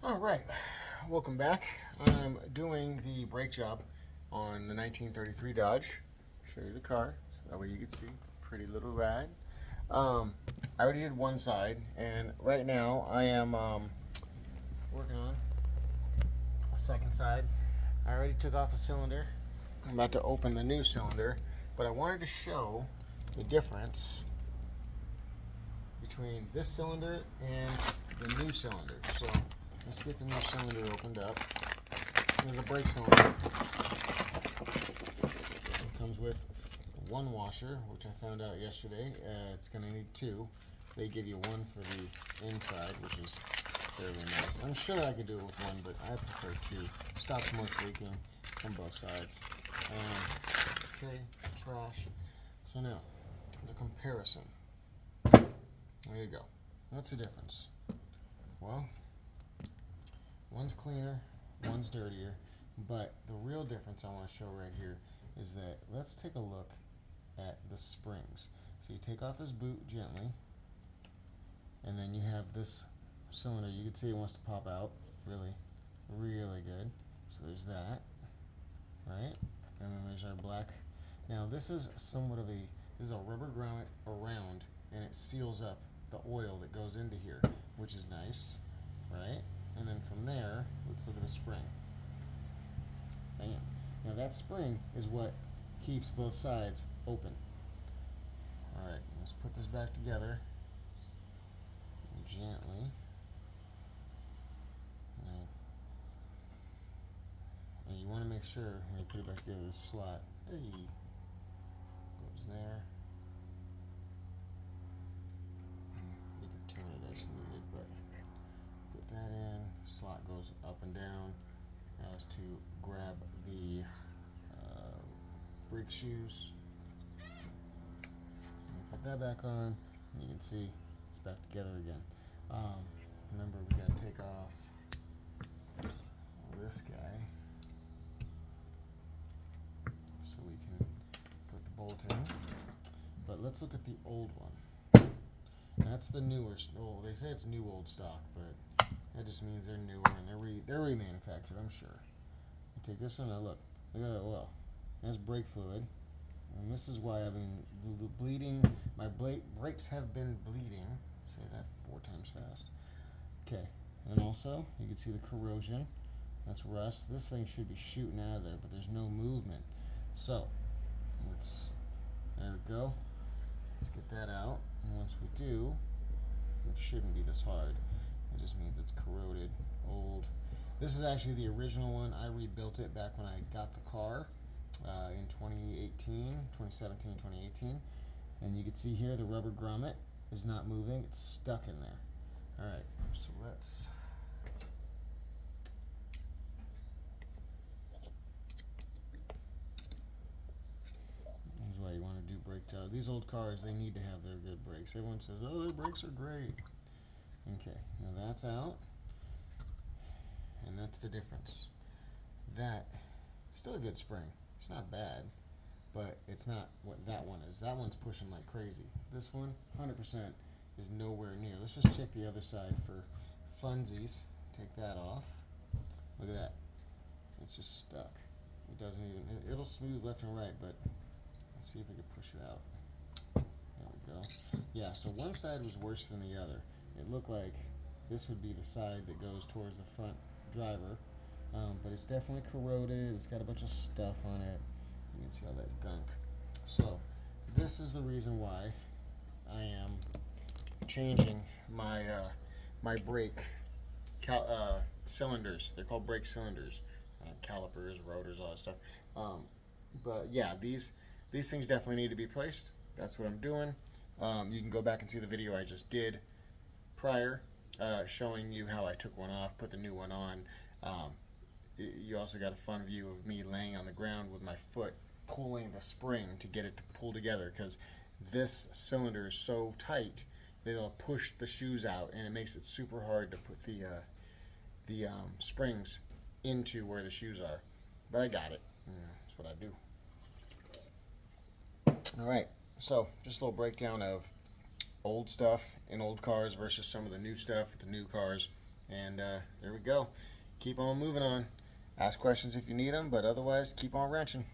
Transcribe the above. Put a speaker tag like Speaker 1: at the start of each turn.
Speaker 1: All right, welcome back. I'm doing the brake job on the 1933 Dodge. Show you the car so that way you can see. Pretty little ride. I already did one side, and right now I am working on a second side. I already took off a cylinder. I'm about to open the new cylinder, but I wanted to show the difference between this cylinder and the new cylinder. So let's get the new cylinder opened up. There's a brake cylinder. It comes with one washer, which I found out yesterday. It's going to need two. They give you one for the inside, which is fairly nice. I'm sure I could do it with one, but I prefer two. Stops most leaking from both sides. Okay, trash. So now, the comparison. There you go. What's the difference? Well, one's cleaner, one's dirtier, but the real difference I want to show right here is that let's take a look at the springs. So you take off this boot gently, and then you have this cylinder. You can see it wants to pop out. Really, really good. So there's that, right? And then there's our black. Now this is somewhat of this is a rubber grommet around, and it seals up the oil that goes into here, which is nice, right? And then from there, let's look at the spring. Bam. Now that spring is what keeps both sides open. All right, let's put this back together gently. And you want to make sure when you put it back together, the slot, hey, goes there. You can turn it as needed, but put that in. Slot goes up and down as to grab the brake shoes. And put that back on. And you can see it's back together again. Remember, we got to take off this guy so we can put the bolt in. But let's look at the old one. That's the newer. Well, they say it's new old stock, but that just means they're newer and they're remanufactured, I'm sure. You take this one, now look at that oil. That's brake fluid, and this is why I've been bleeding. My brakes have been bleeding. Say that 4 times fast. Okay, and also you can see the corrosion. That's rust. This thing should be shooting out of there, but there's no movement. So there we go. Let's get that out. And once we do, it shouldn't be this hard. It just means it's corroded, old. This is actually the original one. I rebuilt it back when I got the car in 2017, 2018. And you can see here the rubber grommet is not moving. It's stuck in there. All right, so let's this is why you want to do brake job. These old cars, they need to have their good brakes. Everyone says, oh, their brakes are great. Okay, now that's out. And that's the difference. That, still a good spring. It's not bad, but it's not what that one is. That one's pushing like crazy. This one, 100%, is nowhere near. Let's just check the other side for funsies. Take that off. Look at that. It's just stuck. It doesn't even, it'll smooth left and right, but let's see if we can push it out. There we go. Yeah, so one side was worse than the other. It looked like this would be the side that goes towards the front driver, but it's definitely corroded. It's got a bunch of stuff on it. You can see all that gunk. So this is the reason why I am changing my my brake cylinders. They're called brake cylinders, calipers, rotors, all that stuff. But yeah, these things definitely need to be placed. That's what I'm doing. You can go back and see the video I just did prior, showing you how I took one off, put the new one on. You also got a fun view of me laying on the ground with my foot pulling the spring to get it to pull together, because this cylinder is so tight that it'll push the shoes out, and it makes it super hard to put the springs into where the shoes are. But I got it. That's what I do. All right, so just a little breakdown of old stuff in old cars versus some of the new stuff with the new cars. And there we go. Keep on moving on. Ask questions if you need them, but otherwise keep on wrenching.